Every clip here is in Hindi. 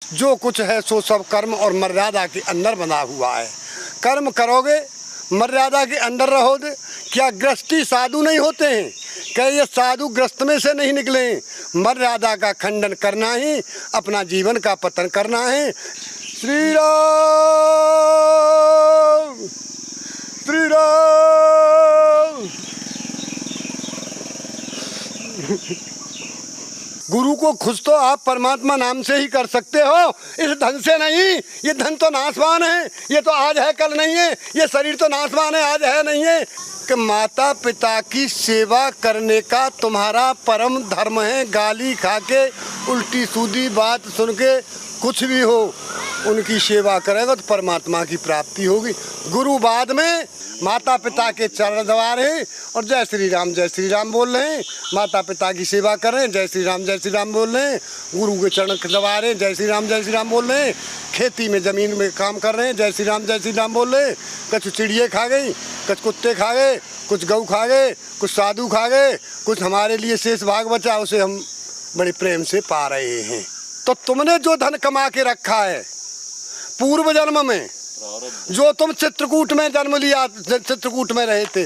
जो कुछ है सो सब कर्म और मर्यादा के अंदर बना हुआ है। कर्म करोगे, मर्यादा के अंदर रहोगे। क्या गृहस्थी साधु नहीं होते हैं? क्या ये साधु ग्रस्त में से नहीं निकले? मर्यादा का खंडन करना ही अपना जीवन का पतन करना है। श्री राम, श्री राम। गुरु को खुश तो आप परमात्मा नाम से ही कर सकते हो, इस धन से नहीं। ये धन तो नाशवान है, ये तो आज है कल नहीं है। ये शरीर तो नाशवान है, आज है नहीं है। कि माता पिता की सेवा करने का तुम्हारा परम धर्म है। गाली खा के, उल्टी सीधी बात सुन के कुछ भी हो, उनकी सेवा करेगा तो परमात्मा की प्राप्ति होगी। गुरु बाद में, माता पिता के चरण दबा रहे हैं और जय श्री राम बोल रहे हैं। माता पिता की सेवा कर रहे हैं, जय श्री राम बोल रहे हैं। गुरु के चरण दबा रहे हैं, जय श्री राम बोल रहे हैं। खेती में ज़मीन में काम कर रहे हैं, जय श्री राम बोल रहे हैं। कुछ चिड़िए खा गई, कुछ कुत्ते खा गए, कुछ गऊ खा गए, कुछ साधु खा गए, कुछ हमारे लिए शेष भाग बचा, उसे हम बड़े प्रेम से पा रहे हैं। तो तुमने जो धन कमा के रखा है पूर्व जन्म में, जो तुम चित्रकूट में जन्म लिया, चित्रकूट में रहे थे,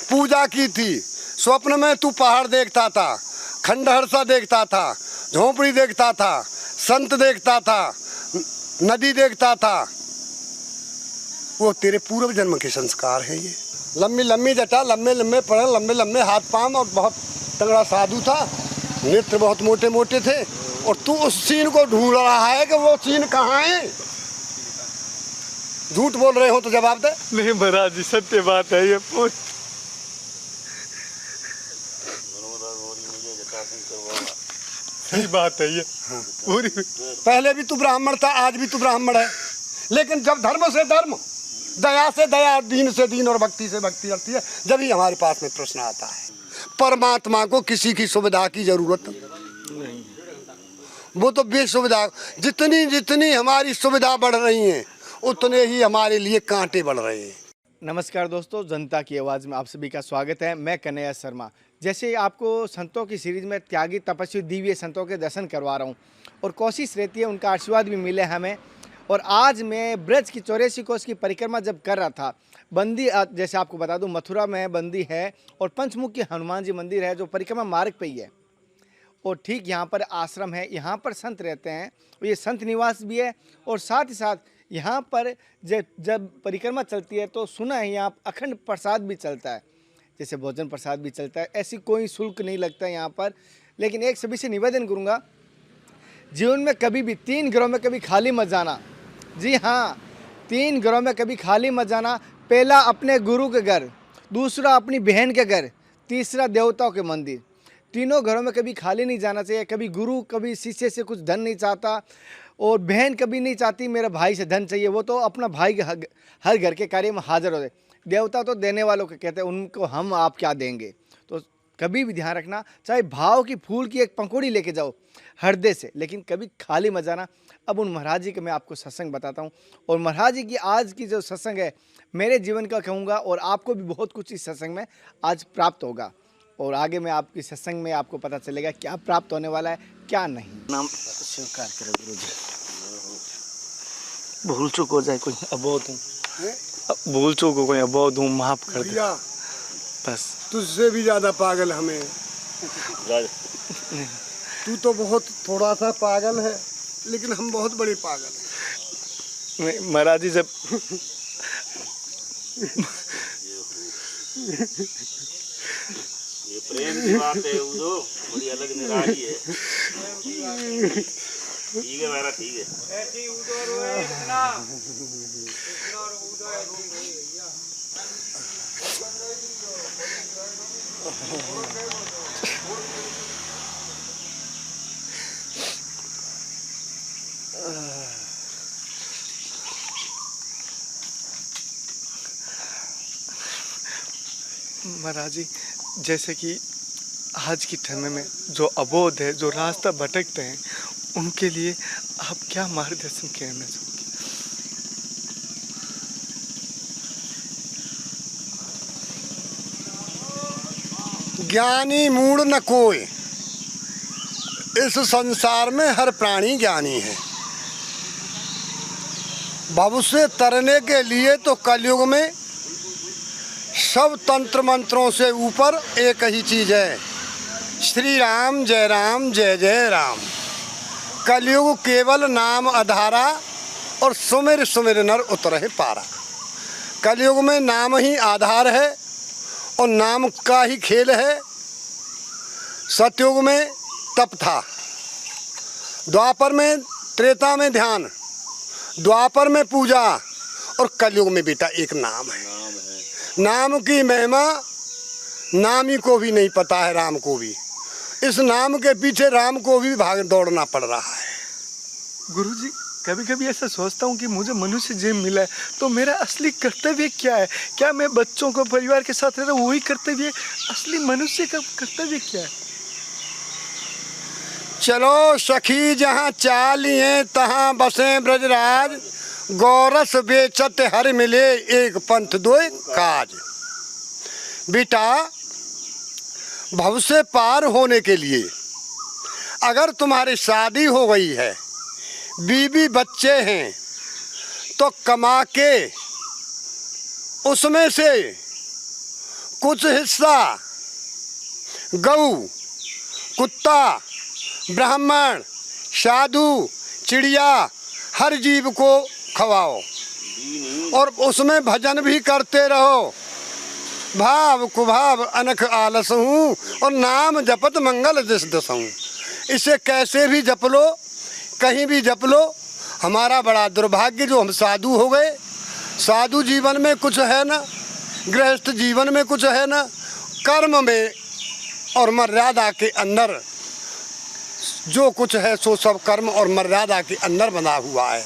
पूजा की थी, स्वप्न में तू पहाड़ देखता था, खंडहर देखता था, झोंपड़ी देखता था, संत देखता था, नदी देखता था, वो तेरे पूर्व जन्म के संस्कार है। ये लंबी लंबी जटा, लंबे लंबे पड़, लंबे लंबे हाथ पांव और बहुत तगड़ा साधु था, नेत्र बहुत मोटे मोटे थे। और तू उस सीन को ढूंढ रहा है कि वो सीन कहाँ है। झूठ बोल रहे हो तो जवाब दे। नहीं महाराज जी, सत्य बात है ये। सही बात है ये पूरी। पहले भी तू ब्राह्मण था, आज भी तू ब्राह्मण है, लेकिन जब धर्म से धर्म, दया से दया, दीन से दीन और भक्ति से भक्ति रखती है, जब ही हमारे पास में प्रश्न आता है। परमात्मा को किसी की सुविधा की जरूरत नहीं, वो तो बेसुविधा। जितनी जितनी हमारी सुविधा बढ़ रही है उतने ही हमारे लिए कांटे बढ़ रहे हैं। नमस्कार दोस्तों, जनता की आवाज़ में आप सभी का स्वागत है। मैं कन्हैया शर्मा। जैसे आपको संतों की सीरीज़ में त्यागी तपस्वी दिव्य संतों के दर्शन करवा रहा हूँ और कोशिश रहती है उनका आशीर्वाद भी मिले हमें। और आज मैं ब्रज की 84 कोस की परिक्रमा जब कर रहा था, बंदी, जैसे आपको बता दूं, मथुरा में बंदी है और पंचमुखी हनुमान जी मंदिर है जो परिक्रमा मार्ग पे ही है। और ठीक यहाँ पर आश्रम है, यहाँ पर संत रहते हैं, ये संत निवास भी है। और साथ ही साथ यहाँ पर जब परिक्रमा चलती है तो सुना है यहाँ अखंड प्रसाद भी चलता है, जैसे भोजन प्रसाद भी चलता है। ऐसी कोई शुल्क नहीं लगता है यहाँ पर। लेकिन एक सभी से निवेदन करूँगा, जीवन में कभी भी 3 घरों में कभी खाली मत जाना। जी हाँ, 3 घरों में कभी खाली मत जाना। पहला अपने गुरु के घर, दूसरा अपनी बहन के घर, तीसरा देवताओं के मंदिर। तीनों घरों में कभी खाली नहीं जाना चाहिए। कभी गुरु कभी शिष्य से कुछ धन नहीं चाहता और बहन कभी नहीं चाहती मेरे भाई से धन चाहिए। वो तो अपना भाई हर घर के कार्य में हाजिर होते। देवता तो देने वालों को कहते हैं, उनको हम आप क्या देंगे। तो कभी भी ध्यान रखना, चाहे भाव की फूल की एक पंखुड़ी लेके जाओ हृदय से, लेकिन कभी खाली मत जाना। अब उन महाराज जी के मैं आपको सत्संग बताता हूँ। और महाराज जी की आज की जो सत्संग है मेरे जीवन का कहूँगा, और आपको भी बहुत कुछ इस सत्संग में आज प्राप्त होगा। और आगे में आपकी सत्संग में आपको पता चलेगा क्या प्राप्त होने वाला है, क्या नहीं। नाम स्वीकार करो गुरु जी। भूल चूक हो जाए कोई अबोध हूँ, भूल चूक हो कोई अबोध हूँ, माफ कर दे बस। तुझसे भी ज्यादा पागल हमें। तू तो बहुत थोड़ा सा पागल है, लेकिन हम बहुत बड़े पागल हैं। महाराज जी जब ये प्रेम की बात है, उदो बड़ी अलग निराली है। ठीक है मेरा, ठीक है। ऐसी उदो रोए इतना, महाराज जी, जैसे कि आज की ठंड में जो अबोध है, जो रास्ता भटकते हैं, उनके लिए आप क्या मार्गदर्शन कहना चाहोगे? ज्ञानी मूढ़ न कोई, इस संसार में हर प्राणी ज्ञानी है। भव से तरने के लिए तो कलयुग में सब तंत्र मंत्रों से ऊपर एक ही चीज है, श्री राम जय जय राम। कलयुग केवल नाम आधारा और सुमिर सुमिर नर उतरहि पारा। कलयुग में नाम ही आधार है और नाम का ही खेल है। सतयुग में तप था, द्वापर में त्रेता में ध्यान, द्वापर में पूजा और कलयुग में बेटा एक नाम है। नाम की महिमा नामी को भी नहीं पता है, राम को भी। इस नाम के पीछे राम को भी भाग दौड़ना पड़ रहा है। गुरुजी, कभी कभी ऐसा सोचता हूँ कि मुझे मनुष्य जन्म मिला है तो मेरा असली कर्तव्य क्या है? क्या मैं बच्चों को परिवार के साथ रहता हूँ वही कर्तव्य? असली मनुष्य का कर्तव्य क्या है? चलो सखी जहाँ चालिए तहाँ बसे ब्रजराज, गौरस बेचत हर मिले एक पंथ दो काज। बेटा, भव से पार होने के लिए अगर तुम्हारी शादी हो गई है, बीवी बच्चे हैं, तो कमा के उसमें से कुछ हिस्सा गऊ, कुत्ता, ब्राह्मण, साधु, चिड़िया, हर जीव को खवाओ और उसमें भजन भी करते रहो। भाव कुभाव अनख आलस हूँ और नाम जपत मंगल दिस दसऊँ। इसे कैसे भी जप लो, कहीं भी जप लो। हमारा बड़ा दुर्भाग्य जो हम साधु हो गए। साधु जीवन में कुछ है ना, गृहस्थ जीवन में कुछ है ना। कर्म में और मर्यादा के अंदर जो कुछ है सो सब कर्म और मर्यादा के अंदर बना हुआ है।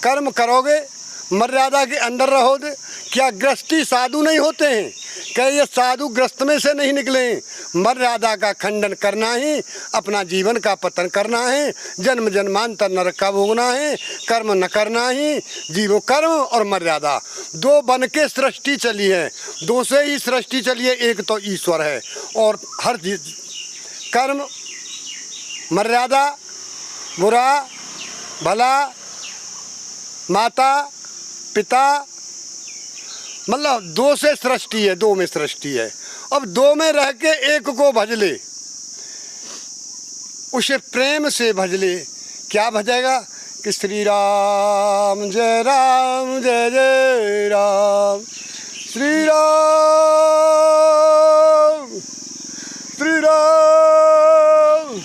कर्म करोगे, मर्यादा के अंदर रहोगे। क्या गृहस्थी साधु नहीं होते हैं? क्या ये साधु ग्रस्त में से नहीं निकले? मर्यादा का खंडन करना ही अपना जीवन का पतन करना है। जन्म जन्मांतर नरक का भोगना है। कर्म न करना ही जीवो। कर्म और मर्यादा दो बन के सृष्टि चली है, दो से ही सृष्टि चली है। एक तो ईश्वर है और हर कर्म मर्यादा, बुरा भला, माता पिता, मतलब दो से सृष्टि है, दो में सृष्टि है। अब दो में रह के एक को भज ले, उसे प्रेम से भज ले। क्या भजेगा कि श्री राम जय जय राम, श्री राम श्री राम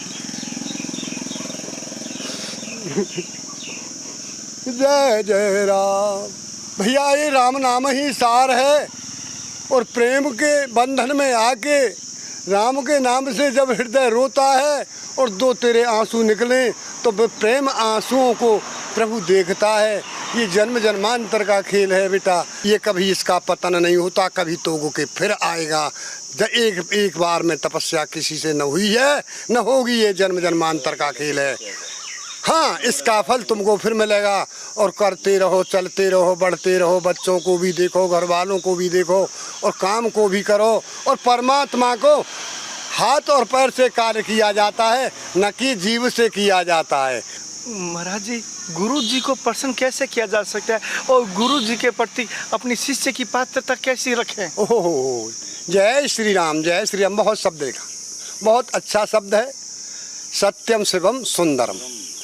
जय जय राम। भैया ये राम नाम ही सार है और प्रेम के बंधन में आके राम के नाम से जब हृदय रोता है और दो तेरे आंसू निकले तो प्रेम आंसुओं को प्रभु देखता है। ये जन्म जन्मांतर का खेल है बेटा, ये कभी इसका पतन नहीं होता, कभी तो के फिर आएगा। एक बार में तपस्या किसी से न हुई है न होगी, ये जन्म जन्मांतर का खेल है। हाँ, इसका फल तुमको फिर मिलेगा और करते रहो, चलते रहो, बढ़ते रहो। बच्चों को भी देखो, घर वालों को भी देखो और काम को भी करो। और परमात्मा को हाथ और पैर से कार्य किया जाता है, न कि जीव से किया जाता है। महाराज जी, गुरु जी को प्रसन्न कैसे किया जा सकता है और गुरु जी के प्रति अपनी शिष्य की पात्रता कैसी रखें? ओहो, जय श्री राम जय श्री राम। बहुत शब्द देखा, बहुत अच्छा शब्द है, सत्यम शिवम सुंदरम।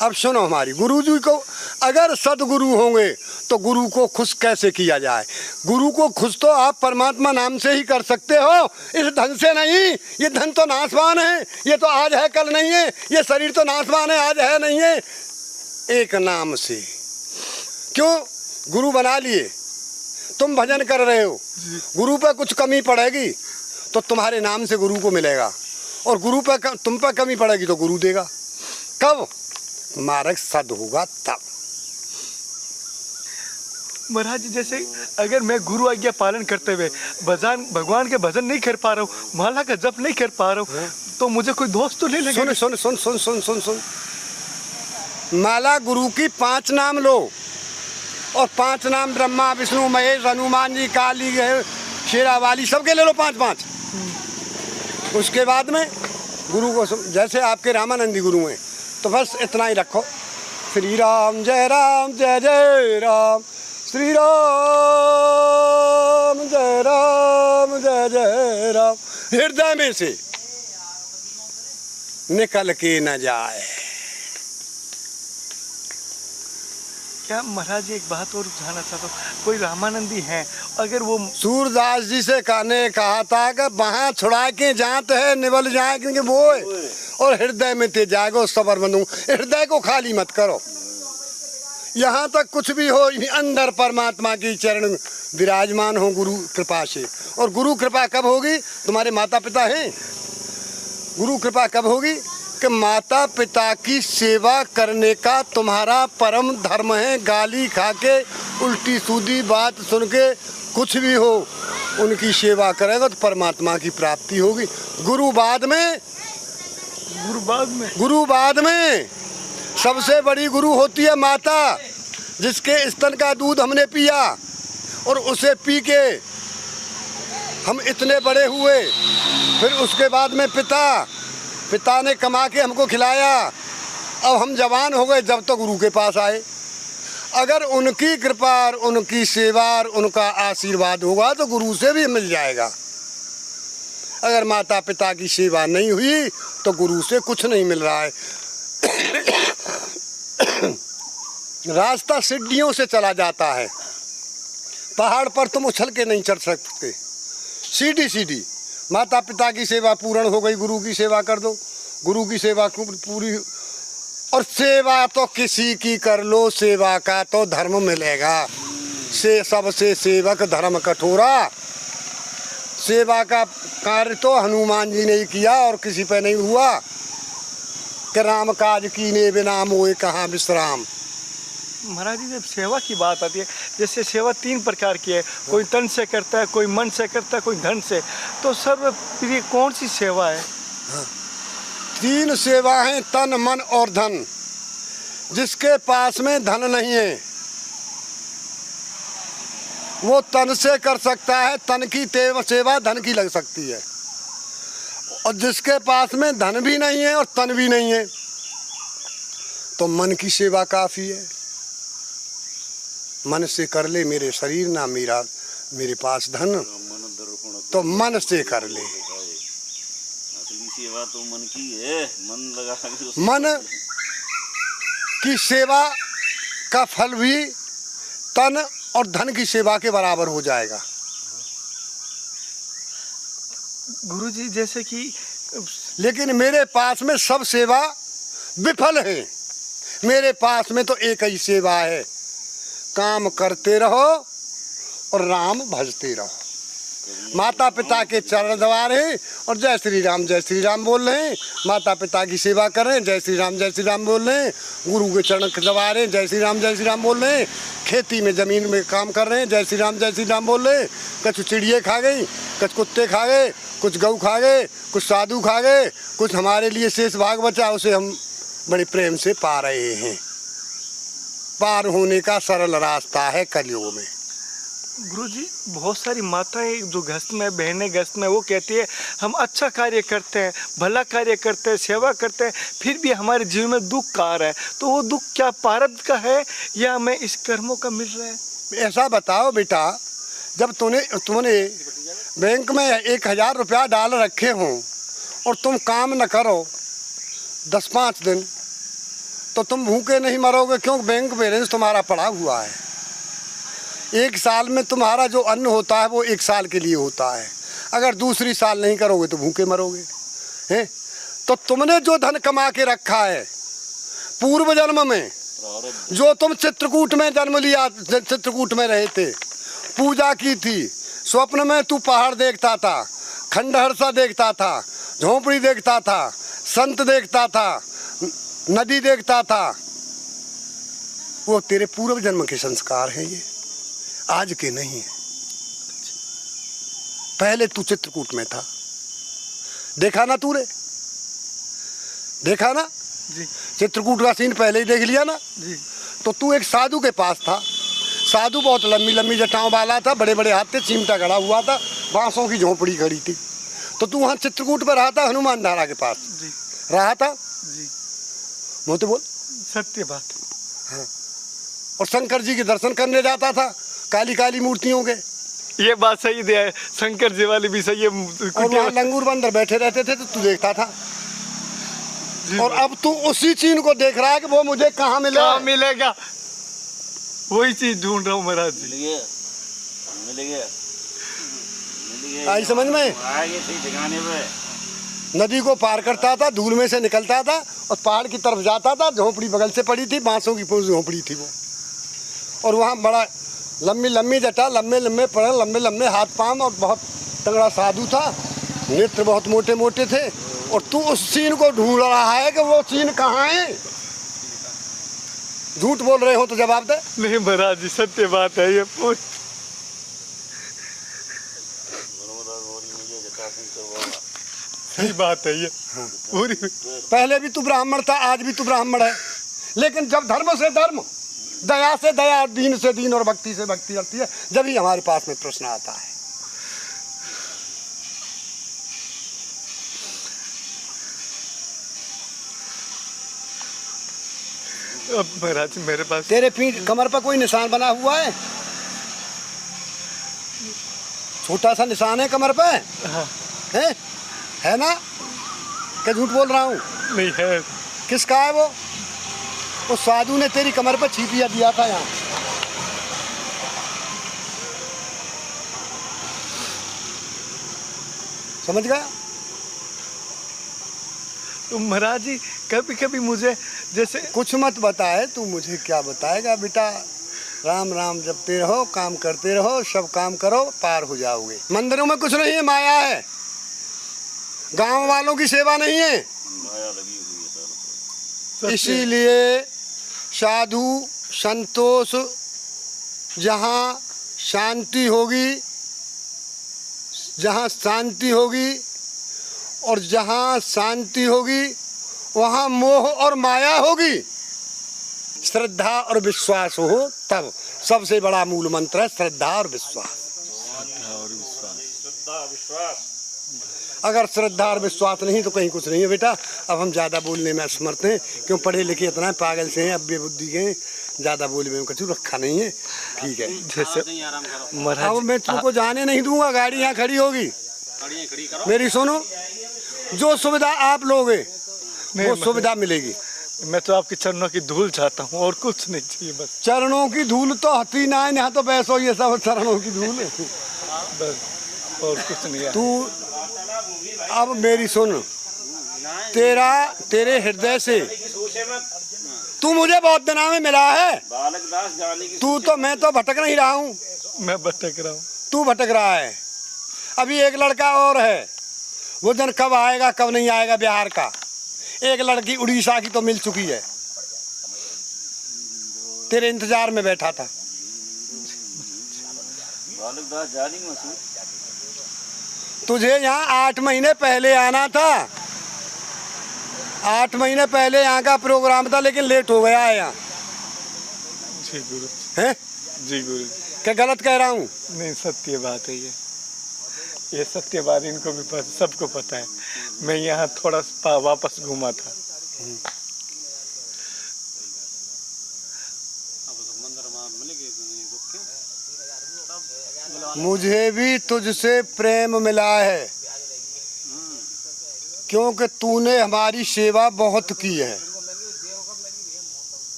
अब सुनो, हमारी गुरु जी को अगर सदगुरु होंगे तो गुरु को खुश कैसे किया जाए? गुरु को खुश तो आप परमात्मा नाम से ही कर सकते हो, इस धन से नहीं। ये धन तो नाशवान है, ये तो आज है कल नहीं है। ये शरीर तो नाशवान है, आज है नहीं है। एक नाम से क्यों गुरु बना लिए? तुम भजन कर रहे हो, गुरु पे कुछ कमी पड़ेगी तो तुम्हारे नाम से गुरु को मिलेगा, और गुरु पे तुम पे कमी पड़ेगी तो गुरु देगा। कब? मार्ग सद होगा तब। महाराज जी, जैसे अगर मैं गुरु आज्ञा पालन करते हुए भगवान के भजन नहीं कर पा रहा हूँ, माला का जप नहीं कर पा रहा हूँ, तो मुझे कोई दोष तो नहीं लगेगा? सुन सुन सुन सुन सुन सुन माला गुरु की 5 नाम लो और 5 नाम ब्रह्मा विष्णु महेश हनुमान जी काली शेरा वाली सबके ले लो 5-5। उसके बाद में गुरु को जैसे आपके रामानंदी गुरु हैं तो बस इतना ही रखो, श्री राम जय जय राम, श्री राम जय जय राम हृदय में से निकल के न जाए। क्या महाराज जी एक बात और जानना चाहता हूँ, कोई रामानंदी हैं, अगर वो सूरदास जी से कहा था कि वहाँ छुड़ा के जात है निवल जाए क्योंकि वो है, और हृदय में ते जागो सबर बनू, हृदय को खाली मत करो। यहाँ तक कुछ भी हो, अंदर परमात्मा की चरण विराजमान हो गुरु कृपा से। और गुरु कृपा कब होगी? तुम्हारे माता पिता हैं। गुरु कृपा कब होगी कि माता पिता की सेवा करने का तुम्हारा परम धर्म है। गाली खा के, उल्टी सीधी बात सुन के कुछ भी हो, उनकी सेवा करेगा तो परमात्मा की प्राप्ति होगी। गुरु बाद में सबसे बड़ी गुरु होती है माता, जिसके स्तन का दूध हमने पिया और उसे पी के हम इतने बड़े हुए। फिर उसके बाद में पिता ने कमा के हमको खिलाया, अब हम जवान हो गए जब तो गुरु के पास आए। अगर उनकी कृपा और उनकी सेवा और उनका आशीर्वाद होगा तो गुरु से भी मिल जाएगा। अगर माता पिता की सेवा नहीं हुई तो गुरु से कुछ नहीं मिल रहा है। रास्ता सीढ़ियों से चला जाता है, पहाड़ पर तुम उछल के नहीं चढ़ सकते। सीधी माता पिता की सेवा पूर्ण हो गई, गुरु की सेवा कर दो, गुरु की सेवा पूरी। और सेवा तो किसी की कर लो, सेवा का तो धर्म मिलेगा। से सबसे सेवक धर्म कठोरा। सेवा का कार्य तो हनुमान जी ने किया और किसी पे नहीं हुआ कि राम काज कीने बिना मोए कहाँ विश्राम। महाराज जी जब सेवा की बात आती है, जैसे सेवा 3 प्रकार की है, कोई तन से करता है, कोई मन से करता है, कोई धन से, तो सर्वप्रिय कौन सी सेवा है? 3 सेवा है, तन मन और धन। जिसके पास में धन नहीं है वो तन से कर सकता है, तन की सेवा धन की लग सकती है। और जिसके पास में धन भी नहीं है और तन भी नहीं है तो मन की सेवा काफ़ी है। मन से कर ले मेरे शरीर ना मेरे पास धन, तो मन से कर ले। असली सेवा तो मन की है, मन लगा के मन की सेवा का फल भी तन और धन की सेवा के बराबर हो जाएगा। गुरुजी जैसे कि लेकिन मेरे पास में सब सेवा विफल है। मेरे पास में तो एक ही सेवा है, काम करते रहो और राम भजते रहो। माता पिता के चरण दबा रहे और जय श्री राम बोल रहे हैं। माता पिता की सेवा कर रहे हैं, जय श्री राम बोल रहे हैं। गुरु के चरण दबा रहे हैं, जय श्री राम बोल रहे हैं। खेती में ज़मीन में काम कर रहे हैं, जय श्री राम बोल रहे हैं। कुछ चिड़िया खा गई, कुछ कुत्ते खा गए, कुछ गऊ खा गए, कुछ साधु खा गए, कुछ हमारे लिए शेष भाग बचा, उसे हम बड़े प्रेम से पा रहे हैं। पार होने का सरल रास्ता है कलयुग में। गुरुजी बहुत सारी माताएं जो गृहस्थ में, बहनें गृहस्थ में, वो कहती है हम अच्छा कार्य करते हैं, भला कार्य करते हैं, सेवा करते हैं, फिर भी हमारे जीवन में दुख आ रहा है, तो वो दुख क्या प्रारब्ध का है या हमें इस कर्मों का मिल रहा है? ऐसा बताओ बेटा, जब तुमने बैंक में 1000 रुपया डाल रखे हों और तुम काम न करो 10-5 दिन, तो तुम भूखे नहीं मरोगे, क्योंकि बैंक बैलेंस तुम्हारा पड़ा हुआ है। 1 साल में तुम्हारा जो अन्न होता है वो 1 साल के लिए होता है। अगर दूसरी साल नहीं करोगे तो भूखे मरोगे हैं। तो तुमने जो धन कमा के रखा है पूर्व जन्म में, जो तुम चित्रकूट में जन्म लिया, चित्रकूट में रहे थे, पूजा की थी, स्वप्न में तू पहाड़ देखता था, खंडहर देखता था, झोंपड़ी देखता था, संत देखता था, नदी देखता था, वो तेरे पूर्व जन्म के संस्कार हैं, ये आज के नहीं है। पहले तू चित्रकूट में था, देखा ना तूने? देखा ना जी। चित्रकूट का सीन पहले ही देख लिया ना जी। तो तू एक साधु के पास था। साधु बहुत लंबी लंबी जटाओं वाला था, बड़े बड़े हाथ थे, चिमटा गड़ा हुआ था, बांसों की झोंपड़ी खड़ी थी। तो तू वहाँ चित्रकूट पर रहा था, हनुमान धारा के पास जी। रहा था। जी। मोते बोल, सत्य बात। और शंकर जी के दर्शन करने जाता था काली काली मूर्तियों के। ये बात सही है, शंकर जी वाली भी सही है। और वहाँ लंगूर बंदर बैठे रहते थे तो तू देखता था। और अब तू उसी चीज को देख रहा है कि वो मुझे कहाँ मिलेगा। वही चीज ढूंढ रहा हूँ महाराज जी। मिल गया आई समझ में। आगे सही ठिकाने पे। नदी को पार करता था, धूल में से निकलता था और पहाड़ की तरफ जाता था। झोंपड़ी बगल से पड़ी थी, बांसों की झोंपड़ी थी वो। और वहाँ बड़ा लंबी लंबी जटा, लंबे लंबे पड़, लंबे लंबे हाथ पांव, और बहुत तगड़ा साधु था। नेत्र बहुत मोटे मोटे थे। और तू उस चीन को ढूंढ रहा है कि वो चीन कहाँ है। झूठ बोल रहे हो तो जवाब दे। नहीं महाराज जी, सत्य बात है ये पूरी। सही बात है ये पूरी। पहले भी तू ब्राह्मण था, आज भी तू ब्राह्मण है। लेकिन जब धर्म से धर्म, दया से दया, दीन से दीन और भक्ति से भक्ति आती है, जब ही हमारे पास में प्रश्न आता है। अब महाराज जी मेरे पास तेरे पीठ कमर पर कोई निशान बना हुआ है? छोटा सा निशान है कमर पे। हाँ। है ना? क्या झूठ बोल रहा हूँ? नहीं है। किसका है वो? उस साधु ने तेरी कमर पर छीपिया दिया था यहाँ। समझ गया? तो महाराज जी कभी कभी मुझे जैसे कुछ मत बताए, तू मुझे क्या बताएगा बेटा। राम राम जपते रहो, काम करते रहो, सब काम करो, पार हो जाओगे। मंदिरों में कुछ नहीं है, माया है। गांव वालों की सेवा नहीं है। माया लगी हुई है। इसीलिए साधु संतोष, जहाँ शांति होगी, जहाँ शांति होगी और जहाँ शांति होगी वहाँ मोह और माया होगी। श्रद्धा और विश्वास हो, तब सबसे बड़ा मूल मंत्र है श्रद्धा और विश्वास। श्रद्धा विश्वास। अगर श्रद्धा और विश्वास नहीं तो कहीं कुछ नहीं है बेटा। अब हम ज़्यादा बोलने में असमर्थ हैं, क्यों पढ़े लिखे इतना है, पागल से हैं, अब्बे बुद्धि के हैं, ज़्यादा बोले में कुछ रखा नहीं है। ठीक है, जैसे महाराज अब मैं तुमको जाने नहीं दूंगा, गाड़ी यहाँ खड़ी होगी। मेरी सुनो, जो सुविधा आप लोगे वो सुविधा मिलेगी। मैं तो आपके चरणों की धूल चाहता हूँ और कुछ नहीं चाहिए बस। चरणों की धूल तो हती ना है, यहाँ तो बैसो, ये सब चरणों की धूल है बस, और कुछ नहीं है। तू अब मेरी सुन, तेरे हृदय से तू मुझे बहुत दिनों में मिला है। तू तो, मैं तो भटक नहीं रहा हूँ। मैं भटक रहा हूँ, तू भटक रहा है। अभी एक लड़का और है, वो दिन कब आएगा कब नहीं आएगा बिहार का। एक लड़की उड़ीसा की तो मिल चुकी है, तेरे इंतजार में बैठा था। तुझे यहाँ 8 महीने पहले आना था। 8 महीने पहले यहाँ का प्रोग्राम था, लेकिन लेट हो गया है यहाँ। जी गुरु। हैं? जी गुरु। क्या गलत कह रहा हूँ? नहीं, सत्य बात है ये सत्य बात इनको भी पता, सबको पता है। मैं यहाँ थोड़ा वापस घूमा था। मुझे भी तुझसे प्रेम मिला है, क्योंकि तूने हमारी सेवा बहुत की है।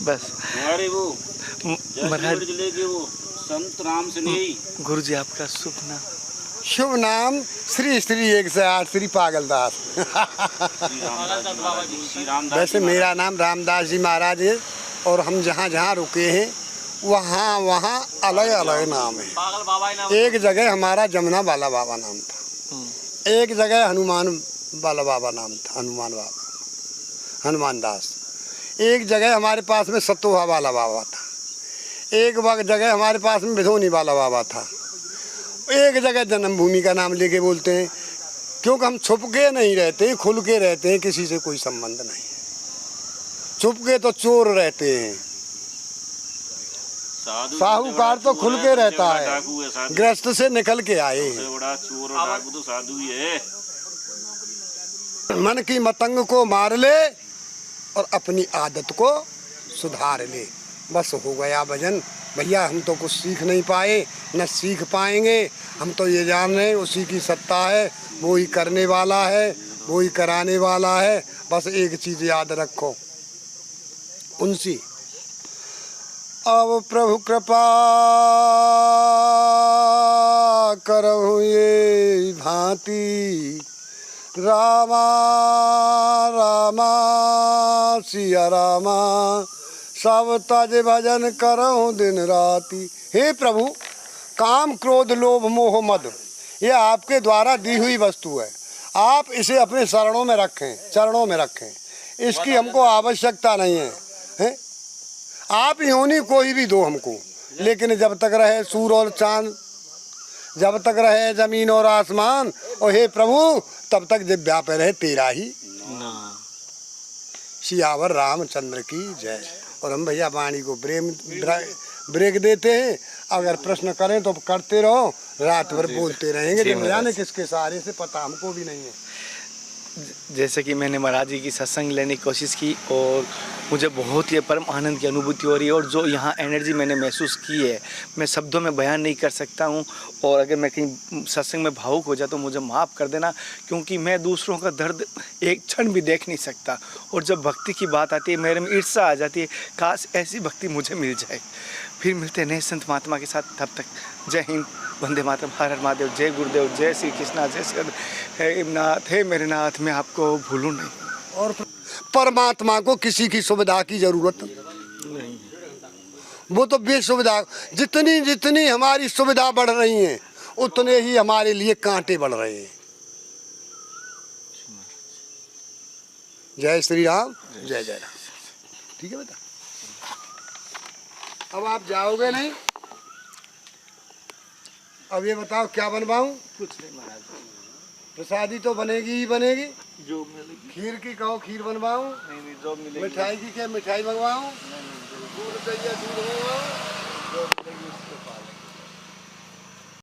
बस हमारे वो महाराज जिले के वो संत राम से नहीं। गुरु जी आपका शुभ नाम? शुभ नाम श्री श्री 108 श्री पागलदास। वैसे मेरा नाम रामदास जी महाराज है, और हम जहाँ जहाँ रुके हैं वहाँ वहाँ अलग अलग नाम है। एक जगह हमारा जमुना वाला बाबा नाम था, एक जगह हनुमान वाला बाबा नाम था, हनुमान बाबा, हनुमान दास। एक जगह हमारे पास में सतोहा वाला बाबा था, एक जगह हमारे पास में भिधोनी वाला बाबा था, एक जगह जन्मभूमि का नाम लेके बोलते हैं, क्योंकि हम छुप के नहीं रहते, खुल के रहते हैं, किसी से कोई संबंध नहीं। छुप के तो चोर रहते हैं, साहूकार तो खुल के रहता है, गृहस्थ से निकल के आए हैं। बड़ा चोर और डाकू तो साधु ही है। मन की मतंग को मार ले और अपनी आदत को सुधार ले। बस हो गया भजन। भैया हम तो कुछ सीख नहीं पाए, न सीख पाएंगे। हम तो ये जान रहे हैं उसी की सत्ता है, वो ही करने वाला है, वो ही कराने वाला है। बस एक चीज़ याद रखो उनसी, अब प्रभु कृपा करहु ये भांति, रामा रामा सिया रामा, सब तज भजन करहु दिन राति। हे प्रभु, काम क्रोध लोभ मोह मद ये आपके द्वारा दी हुई वस्तु है। आप इसे अपने चरणों में रखें, चरणों में रखें। इसकी हमको आवश्यकता नहीं है, हैं? आप ही होनी कोई भी दो हमको, लेकिन जब तक रहे सूर्य और चांद, जब तक रहे जमीन और आसमान, और हे प्रभु तब तक जिब्या पे रहे तेरा ही नाम। सियावर रामचंद्र की जय। और हम भैया वाणी को ब्रेक देते हैं। अगर प्रश्न करें तो करते रहो, रात भर बोलते रहेंगे। जाने किसके सहारे से पता हमको भी नहीं है। जैसे कि मैंने महाराज जी की सत्संग लेने की कोशिश की और मुझे बहुत ही परम आनंद की अनुभूति हो रही है। और जो यहाँ एनर्जी मैंने महसूस की है मैं शब्दों में बयान नहीं कर सकता हूँ। और अगर मैं कहीं सत्संग में भावुक हो जाता तो मुझे माफ़ कर देना, क्योंकि मैं दूसरों का दर्द एक क्षण भी देख नहीं सकता। और जब भक्ति की बात आती है मेरे में ईर्ष्या आ जाती है, काश ऐसी भक्ति मुझे मिल जाए। फिर मिलते हैं नए संत महात्मा के साथ, तब तक जय हिंद, वंदे मातरम, हर हर महादेव, जय गुरुदेव, जय श्री कृष्णा, जय श्री हे नाथ, हे मेरे नाथ, मैं आपको भूलूं नहीं। और परमात्मा को किसी की सुविधा की जरूरत नहीं, वो तो बेसुविधा। जितनी जितनी हमारी सुविधा बढ़ रही है उतने ही हमारे लिए कांटे बढ़ रहे हैं। जय श्री राम, जय जय राम। ठीक है बेटा, अब आप जाओगे नहीं? अब ये बताओ क्या बनवाऊं? कुछ नहीं महाराज, प्रसादी तो बनेगी ही बनेगी। जो मिलेगी। खीर की कहो खीर बनवाऊं? नहीं, जो मिलेगी। मिठाई की क्या मिठाई मंगवाऊं? नहीं, दूध चाहिए दूध मंगवाऊं? जो मिलेगी उसको पालेंगे।